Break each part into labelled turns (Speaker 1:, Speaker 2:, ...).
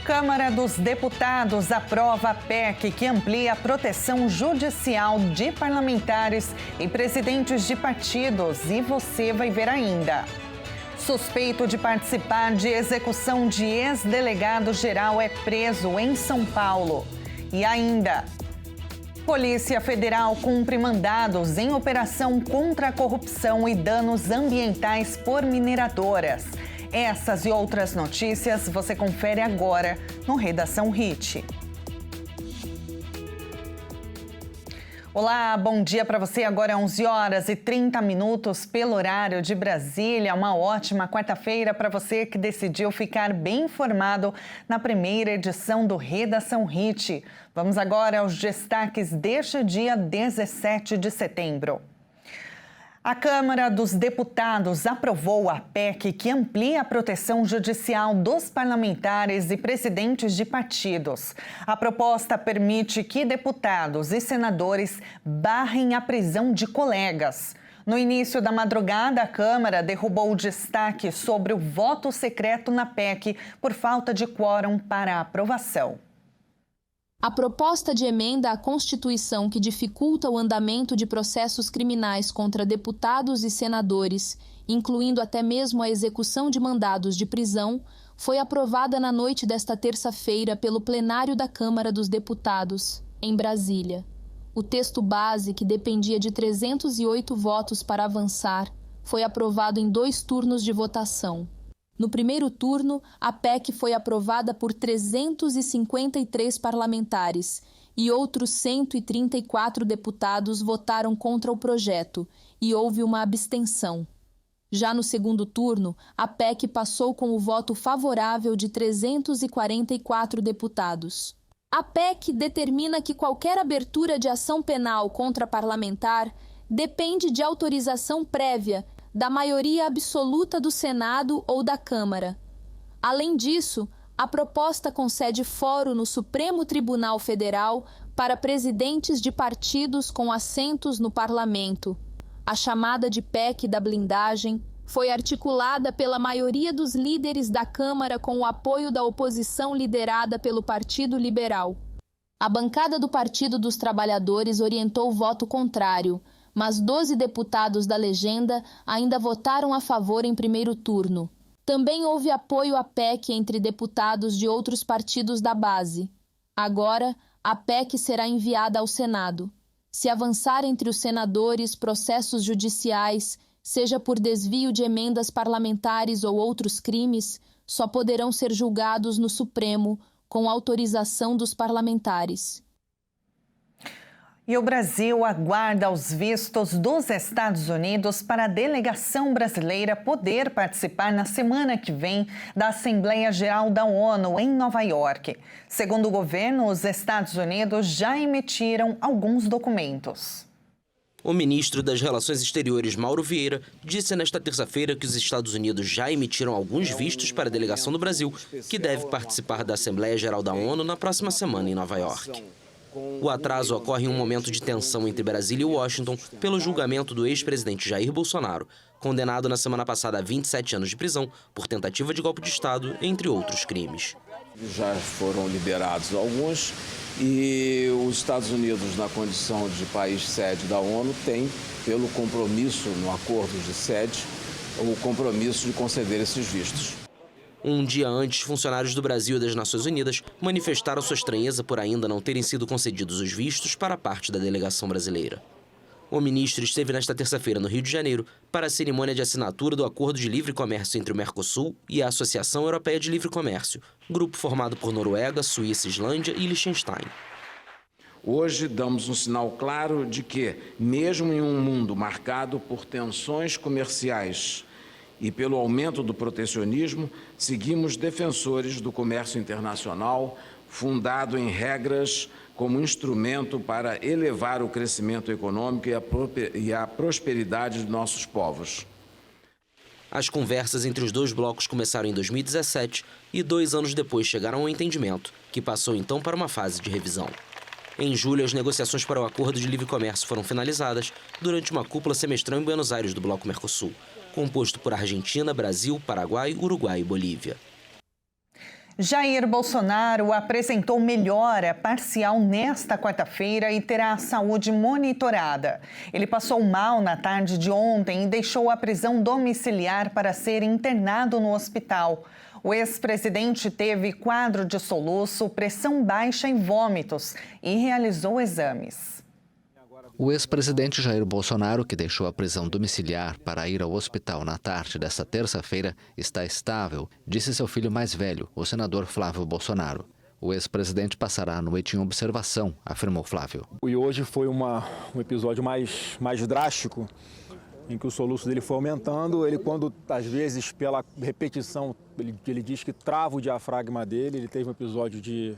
Speaker 1: Câmara dos Deputados aprova a PEC que amplia a proteção judicial de parlamentares e presidentes de partidos. E você vai ver ainda. Suspeito de participar de execução de ex-delegado-geral é preso em São Paulo. E ainda, Polícia Federal cumpre mandados em operação contra a corrupção e danos ambientais por mineradoras. Essas e outras notícias você confere agora no Redação Hit. Olá, bom dia para você. Agora é 11h30 pelo horário de Brasília. Uma ótima quarta-feira para você que decidiu ficar bem informado na primeira edição do Redação Hit. Vamos agora aos destaques deste dia 17 de setembro. A Câmara dos Deputados aprovou a PEC que amplia a proteção judicial dos parlamentares e presidentes de partidos. A proposta permite que deputados e senadores barrem a prisão de colegas. No início da madrugada, a Câmara derrubou o destaque sobre o voto secreto na PEC por falta de quórum para a aprovação.
Speaker 2: A proposta de emenda à Constituição que dificulta o andamento de processos criminais contra deputados e senadores, incluindo até mesmo a execução de mandados de prisão, foi aprovada na noite desta terça-feira pelo plenário da Câmara dos Deputados, em Brasília. O texto base, que dependia de 308 votos para avançar, foi aprovado em 2 turnos de votação. No primeiro turno, a PEC foi aprovada por 353 parlamentares e outros 134 deputados votaram contra o projeto e houve uma abstenção. Já no segundo turno, a PEC passou com o voto favorável de 344 deputados. A PEC determina que qualquer abertura de ação penal contra parlamentar depende de autorização prévia da maioria absoluta do Senado ou da Câmara. Além disso, a proposta concede foro no Supremo Tribunal Federal para presidentes de partidos com assentos no parlamento. A chamada de PEC da blindagem foi articulada pela maioria dos líderes da Câmara com o apoio da oposição liderada pelo Partido Liberal. A bancada do Partido dos Trabalhadores orientou o voto contrário, mas 12 deputados da legenda ainda votaram a favor em primeiro turno. Também houve apoio à PEC entre deputados de outros partidos da base. Agora, a PEC será enviada ao Senado. Se avançar entre os senadores processos judiciais, seja por desvio de emendas parlamentares ou outros crimes, só poderão ser julgados no Supremo com autorização dos parlamentares.
Speaker 1: E o Brasil aguarda os vistos dos Estados Unidos para a delegação brasileira poder participar na semana que vem da Assembleia Geral da ONU em Nova York. Segundo o governo, os Estados Unidos já emitiram alguns documentos.
Speaker 3: O ministro das Relações Exteriores, Mauro Vieira, disse nesta terça-feira que os Estados Unidos já emitiram alguns vistos para a delegação do Brasil, que deve participar da Assembleia Geral da ONU na próxima semana em Nova York. O atraso ocorre em um momento de tensão entre Brasília e Washington pelo julgamento do ex-presidente Jair Bolsonaro, condenado na semana passada a 27 anos de prisão por tentativa de golpe de Estado, entre outros crimes.
Speaker 4: Já foram liberados alguns e os Estados Unidos, na condição de país sede da ONU, têm, pelo compromisso no acordo de sede, o compromisso de conceder esses vistos.
Speaker 3: Um dia antes, funcionários do Brasil e das Nações Unidas manifestaram sua estranheza por ainda não terem sido concedidos os vistos para parte da delegação brasileira. O ministro esteve nesta terça-feira no Rio de Janeiro para a cerimônia de assinatura do Acordo de Livre Comércio entre o Mercosul e a Associação Europeia de Livre Comércio, grupo formado por Noruega, Suíça, Islândia e Liechtenstein.
Speaker 4: Hoje damos um sinal claro de que, mesmo em um mundo marcado por tensões comerciais e pelo aumento do protecionismo, seguimos defensores do comércio internacional, fundado em regras como instrumento para elevar o crescimento econômico e a prosperidade de nossos povos.
Speaker 3: As conversas entre os dois blocos começaram em 2017 e 2 anos depois chegaram ao entendimento, que passou então para uma fase de revisão. Em julho, as negociações para o Acordo de Livre Comércio foram finalizadas durante uma cúpula semestral em Buenos Aires do Bloco Mercosul, composto por Argentina, Brasil, Paraguai, Uruguai e Bolívia.
Speaker 1: Jair Bolsonaro apresentou melhora parcial nesta quarta-feira e terá a saúde monitorada. Ele passou mal na tarde de ontem e deixou a prisão domiciliar para ser internado no hospital. O ex-presidente teve quadro de soluço, pressão baixa e vômitos e realizou exames.
Speaker 5: O ex-presidente Jair Bolsonaro, que deixou a prisão domiciliar para ir ao hospital na tarde desta terça-feira, está estável, disse seu filho mais velho, o senador Flávio Bolsonaro. O ex-presidente passará a noite em observação, afirmou Flávio.
Speaker 6: E hoje foi um episódio mais drástico, em que o soluço dele foi aumentando. Ele, quando, às vezes, pela repetição, ele diz que trava o diafragma dele. Ele teve um episódio de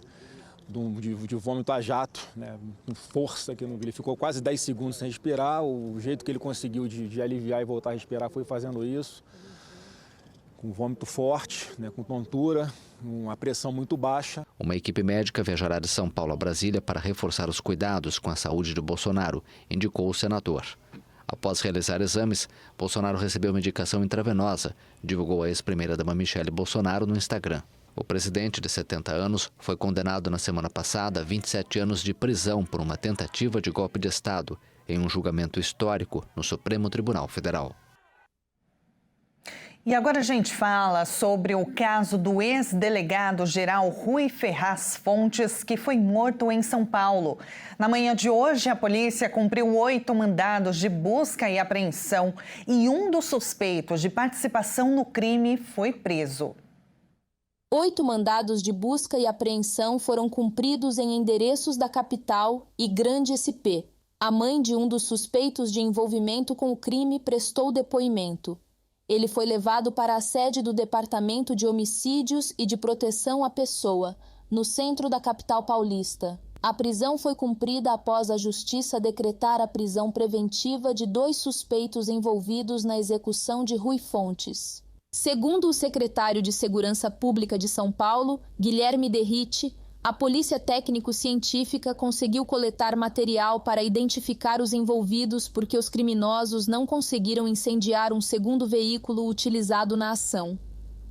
Speaker 6: vômito a jato, né, com força, que ele ficou quase 10 segundos sem respirar. O jeito que ele conseguiu de aliviar e voltar a respirar foi fazendo isso, com vômito forte, né, com tontura, uma pressão muito baixa.
Speaker 5: Uma equipe médica viajará de São Paulo a Brasília para reforçar os cuidados com a saúde de Bolsonaro, indicou o senador. Após realizar exames, Bolsonaro recebeu medicação intravenosa, divulgou a ex-primeira-dama Michele Bolsonaro no Instagram. O presidente, de 70 anos, foi condenado na semana passada a 27 anos de prisão por uma tentativa de golpe de Estado, em um julgamento histórico no Supremo Tribunal Federal.
Speaker 1: E agora a gente fala sobre o caso do ex-delegado-geral Rui Ferraz Fontes, que foi morto em São Paulo. Na manhã de hoje, a polícia cumpriu 8 mandados de busca e apreensão e um dos suspeitos de participação no crime foi preso.
Speaker 2: 8 mandados de busca e apreensão foram cumpridos em endereços da capital e Grande SP. A mãe de um dos suspeitos de envolvimento com o crime prestou depoimento. Ele foi levado para a sede do Departamento de Homicídios e de Proteção à Pessoa, no centro da capital paulista. A prisão foi cumprida após a Justiça decretar a prisão preventiva de 2 suspeitos envolvidos na execução de Rui Fontes. Segundo o secretário de Segurança Pública de São Paulo, Guilherme Derrite, a Polícia Técnico-Científica conseguiu coletar material para identificar os envolvidos porque os criminosos não conseguiram incendiar um segundo veículo utilizado na ação.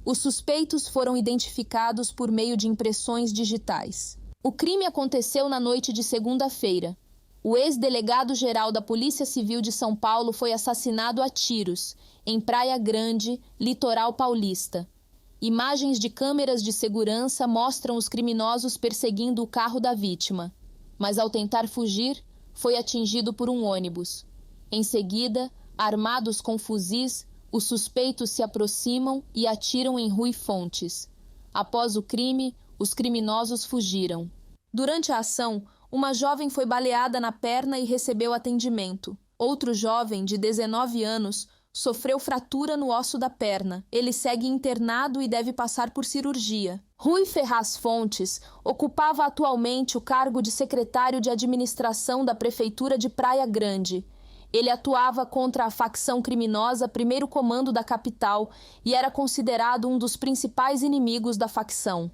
Speaker 2: Os suspeitos foram identificados por meio de impressões digitais. O crime aconteceu na noite de segunda-feira. O ex-delegado-geral da Polícia Civil de São Paulo foi assassinado a tiros, em Praia Grande, litoral paulista. Imagens de câmeras de segurança mostram os criminosos perseguindo o carro da vítima, mas ao tentar fugir, foi atingido por um ônibus. Em seguida, armados com fuzis, os suspeitos se aproximam e atiram em Rui Fontes. Após o crime, os criminosos fugiram. Durante a ação, uma jovem foi baleada na perna e recebeu atendimento. Outro jovem, de 19 anos, sofreu fratura no osso da perna. Ele segue internado e deve passar por cirurgia. Rui Ferraz Fontes ocupava atualmente o cargo de secretário de administração da Prefeitura de Praia Grande. Ele atuava contra a facção criminosa Primeiro Comando da capital e era considerado um dos principais inimigos da facção.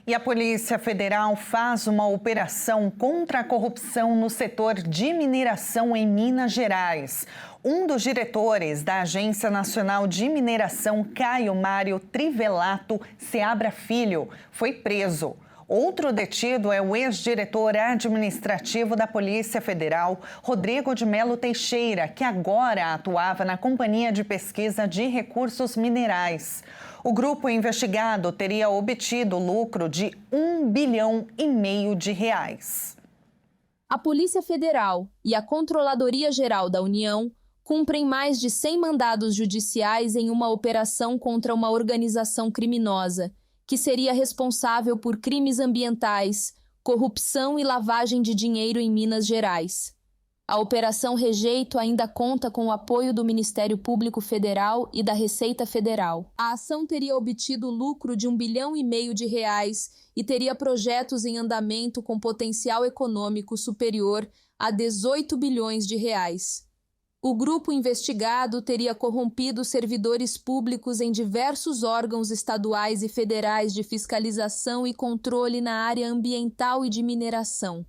Speaker 1: E a Polícia Federal faz uma operação contra a corrupção no setor de mineração em Minas Gerais. Um dos diretores da Agência Nacional de Mineração, Caio Mário Trivelato Seabra Filho, foi preso. Outro detido é o ex-diretor administrativo da Polícia Federal, Rodrigo de Melo Teixeira, que agora atuava na Companhia de Pesquisa de Recursos Minerais. O grupo investigado teria obtido lucro de R$1,5 bilhão.
Speaker 2: A Polícia Federal e a Controladoria Geral da União cumprem mais de 100 mandados judiciais em uma operação contra uma organização criminosa, que seria responsável por crimes ambientais, corrupção e lavagem de dinheiro em Minas Gerais. A Operação Rejeito ainda conta com o apoio do Ministério Público Federal e da Receita Federal. A ação teria obtido lucro de R$1,5 bilhão e teria projetos em andamento com potencial econômico superior a R$18 bilhões. O grupo investigado teria corrompido servidores públicos em diversos órgãos estaduais e federais de fiscalização e controle na área ambiental e de mineração.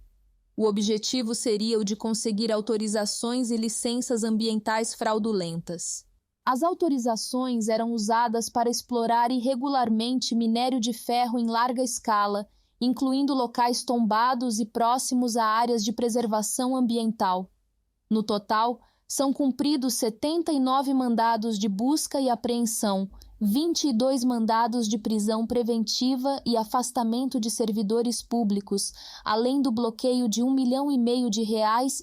Speaker 2: O objetivo seria o de conseguir autorizações e licenças ambientais fraudulentas. As autorizações eram usadas para explorar irregularmente minério de ferro em larga escala, incluindo locais tombados e próximos a áreas de preservação ambiental. No total, são cumpridos 79 mandados de busca e apreensão, 22 mandados de prisão preventiva e afastamento de servidores públicos, além do bloqueio de R$1,5 milhão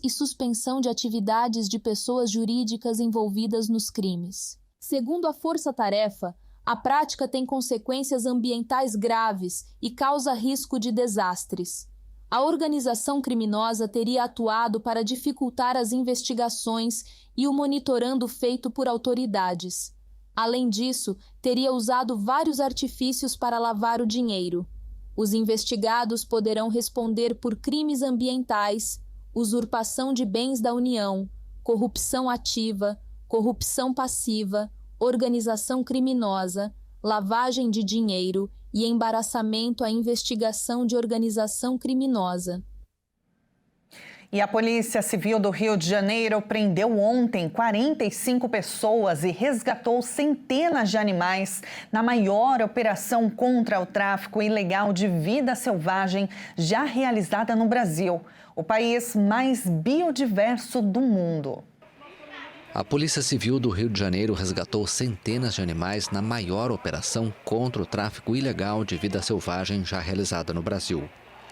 Speaker 2: e suspensão de atividades de pessoas jurídicas envolvidas nos crimes. Segundo a Força Tarefa, a prática tem consequências ambientais graves e causa risco de desastres. A organização criminosa teria atuado para dificultar as investigações e o monitorando feito por autoridades. Além disso, teria usado vários artifícios para lavar o dinheiro. Os investigados poderão responder por crimes ambientais, usurpação de bens da União, corrupção ativa, corrupção passiva, organização criminosa, lavagem de dinheiro e embaraçamento à investigação de organização criminosa.
Speaker 1: E a Polícia Civil do Rio de Janeiro prendeu ontem 45 pessoas e resgatou centenas de animais na maior operação contra o tráfico ilegal de vida selvagem já realizada no Brasil, o país mais biodiverso do mundo.
Speaker 5: A Polícia Civil do Rio de Janeiro resgatou centenas de animais na maior operação contra o tráfico ilegal de vida selvagem já realizada no Brasil.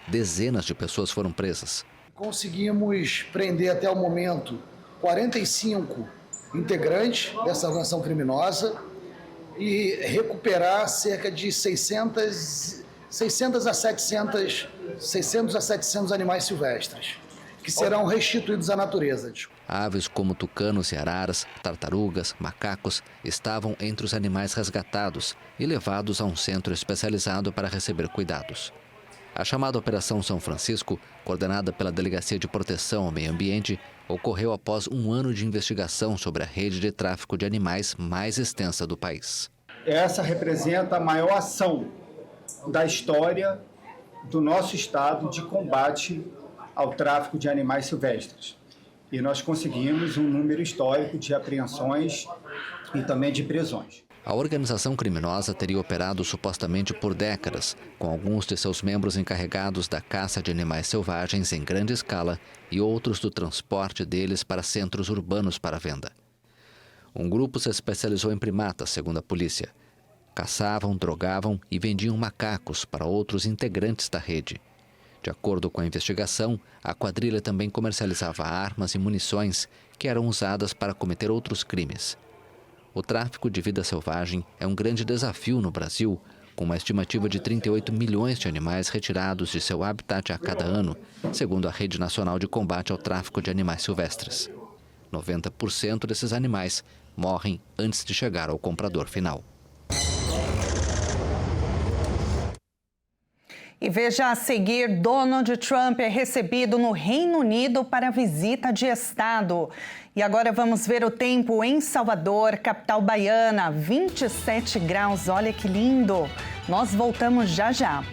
Speaker 5: Dezenas de pessoas foram presas.
Speaker 7: Conseguimos prender até o momento 45 integrantes dessa organização criminosa e recuperar cerca de 600 a 700 animais silvestres, que serão restituídos à natureza.
Speaker 5: Aves como tucanos e araras, tartarugas, macacos estavam entre os animais resgatados e levados a um centro especializado para receber cuidados. A chamada Operação São Francisco, coordenada pela Delegacia de Proteção ao Meio Ambiente, ocorreu após um ano de investigação sobre a rede de tráfico de animais mais extensa do país.
Speaker 8: Essa representa a maior ação da história do nosso estado de combate ao tráfico de animais silvestres. E nós conseguimos um número histórico de apreensões e também de prisões.
Speaker 5: A organização criminosa teria operado supostamente por décadas, com alguns de seus membros encarregados da caça de animais selvagens em grande escala e outros do transporte deles para centros urbanos para venda. Um grupo se especializou em primatas, segundo a polícia. Caçavam, drogavam e vendiam macacos para outros integrantes da rede. De acordo com a investigação, a quadrilha também comercializava armas e munições que eram usadas para cometer outros crimes. O tráfico de vida selvagem é um grande desafio no Brasil, com uma estimativa de 38 milhões de animais retirados de seu habitat a cada ano, segundo a Rede Nacional de Combate ao Tráfico de Animais Silvestres. 90% desses animais morrem antes de chegar ao comprador final.
Speaker 1: E veja a seguir, Donald Trump é recebido no Reino Unido para visita de Estado. E agora vamos ver o tempo em Salvador, capital baiana, 27 graus, olha que lindo. Nós voltamos já já.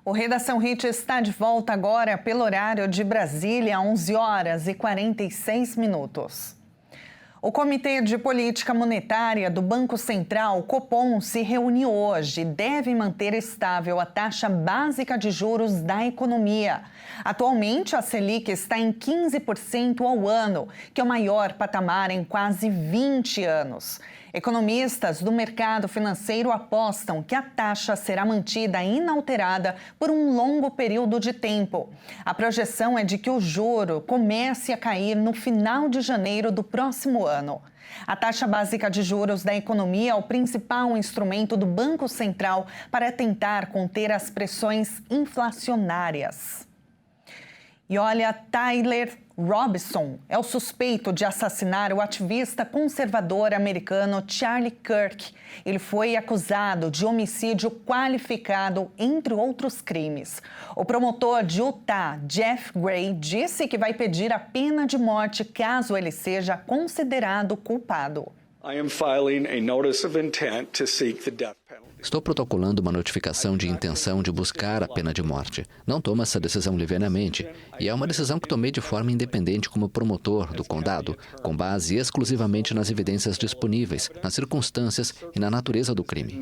Speaker 1: O Redação Hit está de volta agora pelo horário de Brasília, 11 horas e 46 minutos. O Comitê de Política Monetária do Banco Central, Copom, se reuniu hoje e deve manter estável a taxa básica de juros da economia. Atualmente, a Selic está em 15% ao ano, que é o maior patamar em quase 20 anos. Economistas do mercado financeiro apostam que a taxa será mantida inalterada por um longo período de tempo. A projeção é de que o juro comece a cair no final de janeiro do próximo ano. A taxa básica de juros da economia é o principal instrumento do Banco Central para tentar conter as pressões inflacionárias. E olha, Tyler Robson é o suspeito de assassinar o ativista conservador americano Charlie Kirk. Ele foi acusado de homicídio qualificado, entre outros crimes. O promotor de Utah, Jeff Gray, disse que vai pedir a pena de morte caso ele seja considerado culpado.
Speaker 5: Estou protocolando uma notificação de intenção de buscar a pena de morte. Não tomo essa decisão livianamente, e é uma decisão que tomei de forma independente como promotor do condado, com base exclusivamente nas evidências disponíveis, nas circunstâncias e na natureza do crime.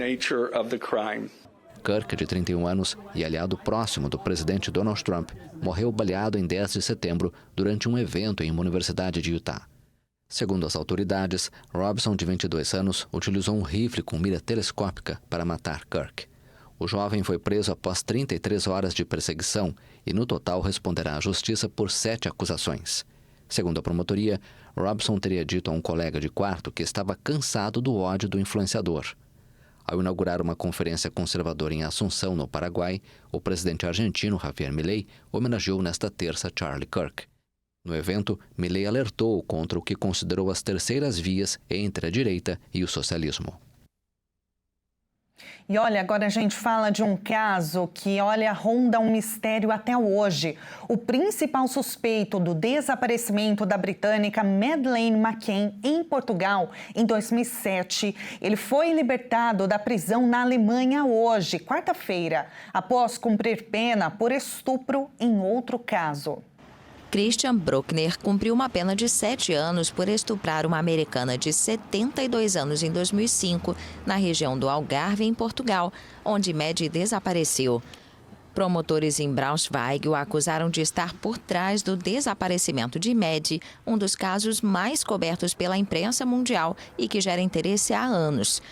Speaker 5: Kirk, de 31 anos e aliado próximo do presidente Donald Trump, morreu baleado em 10 de setembro durante um evento em uma universidade de Utah. Segundo as autoridades, Robson, de 22 anos, utilizou um rifle com mira telescópica para matar Kirk. O jovem foi preso após 33 horas de perseguição e, no total, responderá à justiça por 7 acusações. Segundo a promotoria, Robson teria dito a um colega de quarto que estava cansado do ódio do influenciador. Ao inaugurar uma conferência conservadora em Assunção, no Paraguai, o presidente argentino Javier Milei homenageou nesta terça Charlie Kirk. No evento, Milei alertou contra o que considerou as terceiras vias entre a direita e o socialismo.
Speaker 1: E olha, agora a gente fala de um caso que, ronda um mistério até hoje. O principal suspeito do desaparecimento da britânica Madeleine McCann em Portugal em 2007, ele foi libertado da prisão na Alemanha hoje, quarta-feira, após cumprir pena por estupro em outro caso.
Speaker 9: Christian Bruckner cumpriu uma pena de 7 anos por estuprar uma americana de 72 anos em 2005, na região do Algarve, em Portugal, onde Maddie desapareceu. Promotores em Braunschweig o acusaram de estar por trás do desaparecimento de Maddie, um dos casos mais cobertos pela imprensa mundial e que gera interesse há anos.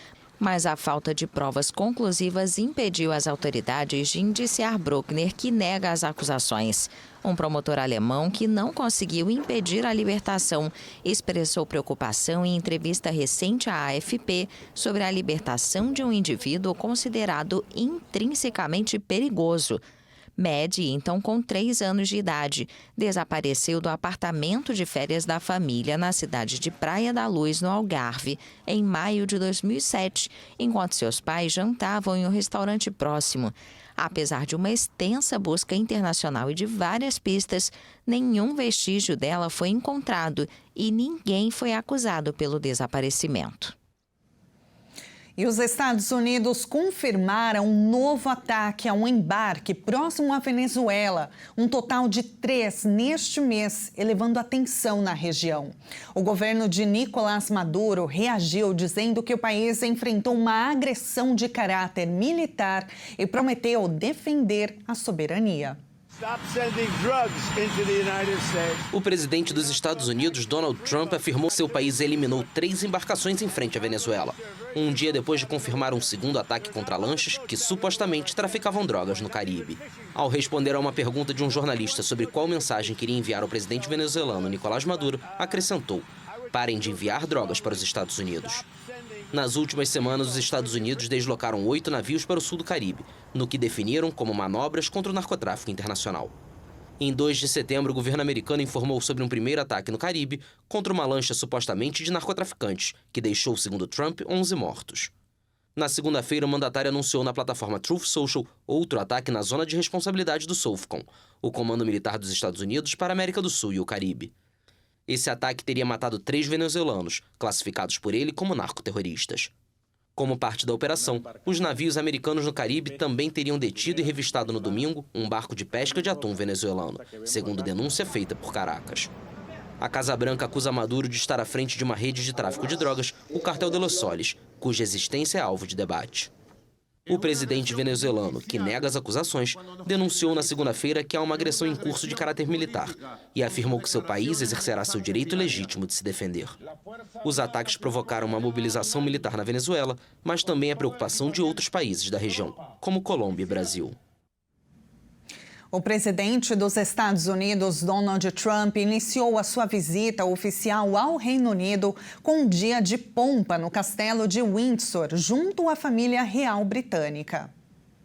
Speaker 9: Mas a falta de provas conclusivas impediu as autoridades de indiciar Bruckner, que nega as acusações. Um promotor alemão que não conseguiu impedir a libertação expressou preocupação em entrevista recente à AFP sobre a libertação de um indivíduo considerado intrinsecamente perigoso. Maddie, então com 3 anos de idade, desapareceu do apartamento de férias da família na cidade de Praia da Luz, no Algarve, em maio de 2007, enquanto seus pais jantavam em um restaurante próximo. Apesar de uma extensa busca internacional e de várias pistas, nenhum vestígio dela foi encontrado e ninguém foi acusado pelo desaparecimento.
Speaker 1: E os Estados Unidos confirmaram um novo ataque a um embarque próximo à Venezuela, um total de 3 neste mês, elevando a tensão na região. O governo de Nicolás Maduro reagiu dizendo que o país enfrentou uma agressão de caráter militar e prometeu defender a soberania.
Speaker 3: O presidente dos Estados Unidos, Donald Trump, afirmou que seu país eliminou 3 embarcações em frente à Venezuela, um dia depois de confirmar um segundo ataque contra lanchas que supostamente traficavam drogas no Caribe. Ao responder a uma pergunta de um jornalista sobre qual mensagem queria enviar ao presidente venezuelano Nicolás Maduro, acrescentou: "Parem de enviar drogas para os Estados Unidos." Nas últimas semanas, os Estados Unidos deslocaram 8 navios para o sul do Caribe, no que definiram como manobras contra o narcotráfico internacional. Em 2 de setembro, o governo americano informou sobre um primeiro ataque no Caribe contra uma lancha supostamente de narcotraficantes, que deixou, segundo Trump, 11 mortos. Na segunda-feira, o mandatário anunciou na plataforma Truth Social outro ataque na zona de responsabilidade do SOFCOM, o Comando Militar dos Estados Unidos para a América do Sul e o Caribe. Esse ataque teria matado 3 venezuelanos, classificados por ele como narcoterroristas. Como parte da operação, os navios americanos no Caribe também teriam detido e revistado no domingo um barco de pesca de atum venezuelano, segundo denúncia feita por Caracas. A Casa Branca acusa Maduro de estar à frente de uma rede de tráfico de drogas, o Cartel de los Soles, cuja existência é alvo de debate. O presidente venezuelano, que nega as acusações, denunciou na segunda-feira que há uma agressão em curso de caráter militar e afirmou que seu país exercerá seu direito legítimo de se defender. Os ataques provocaram uma mobilização militar na Venezuela, mas também a preocupação de outros países da região, como Colômbia e Brasil.
Speaker 1: O presidente dos Estados Unidos, Donald Trump, iniciou a sua visita oficial ao Reino Unido com um dia de pompa no castelo de Windsor, junto à família real britânica.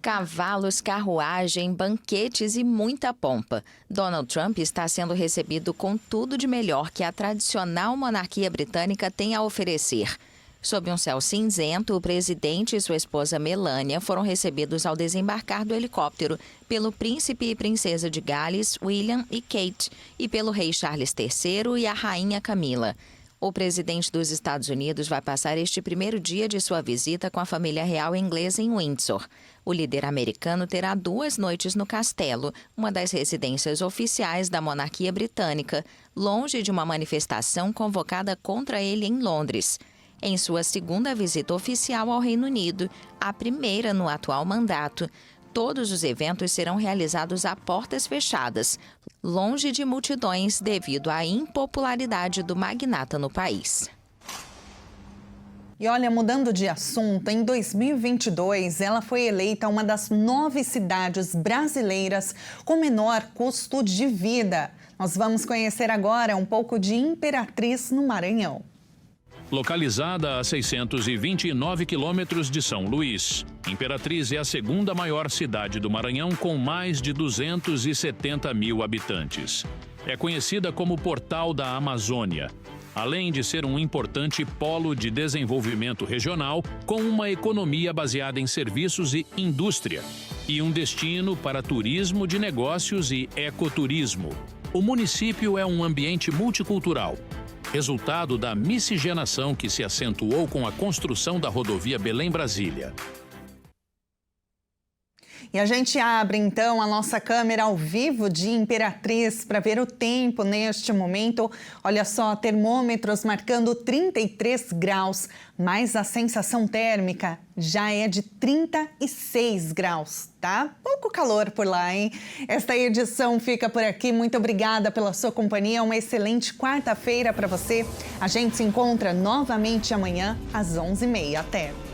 Speaker 9: Cavalos, carruagem, banquetes e muita pompa. Donald Trump está sendo recebido com tudo de melhor que a tradicional monarquia britânica tem a oferecer. Sob um céu cinzento, o presidente e sua esposa Melania foram recebidos ao desembarcar do helicóptero pelo príncipe e princesa de Gales, William e Kate, e pelo rei Charles III e a rainha Camila. O presidente dos Estados Unidos vai passar este primeiro dia de sua visita com a família real inglesa em Windsor. O líder americano terá 2 noites no castelo, uma das residências oficiais da monarquia britânica, longe de uma manifestação convocada contra ele em Londres. Em sua segunda visita oficial ao Reino Unido, a primeira no atual mandato, todos os eventos serão realizados a portas fechadas, longe de multidões devido à impopularidade do magnata no país.
Speaker 1: E olha, mudando de assunto, em 2022, ela foi eleita uma das 9 cidades brasileiras com menor custo de vida. Nós vamos conhecer agora um pouco de Imperatriz, no Maranhão.
Speaker 10: Localizada a 629 quilômetros de São Luís, Imperatriz é a segunda maior cidade do Maranhão com mais de 270 mil habitantes. É conhecida como Portal da Amazônia, além de ser um importante polo de desenvolvimento regional com uma economia baseada em serviços e indústria, e um destino para turismo de negócios e ecoturismo. O município é um ambiente multicultural, resultado da miscigenação que se acentuou com a construção da rodovia Belém-Brasília.
Speaker 1: E a gente abre, então, a nossa câmera ao vivo de Imperatriz para ver o tempo neste momento. Olha só, termômetros marcando 33 graus, mas a sensação térmica já é de 36 graus, tá? Pouco calor por lá, hein? Esta edição fica por aqui. Muito obrigada pela sua companhia. Uma excelente quarta-feira para você. A gente se encontra novamente amanhã às 11h30. Até!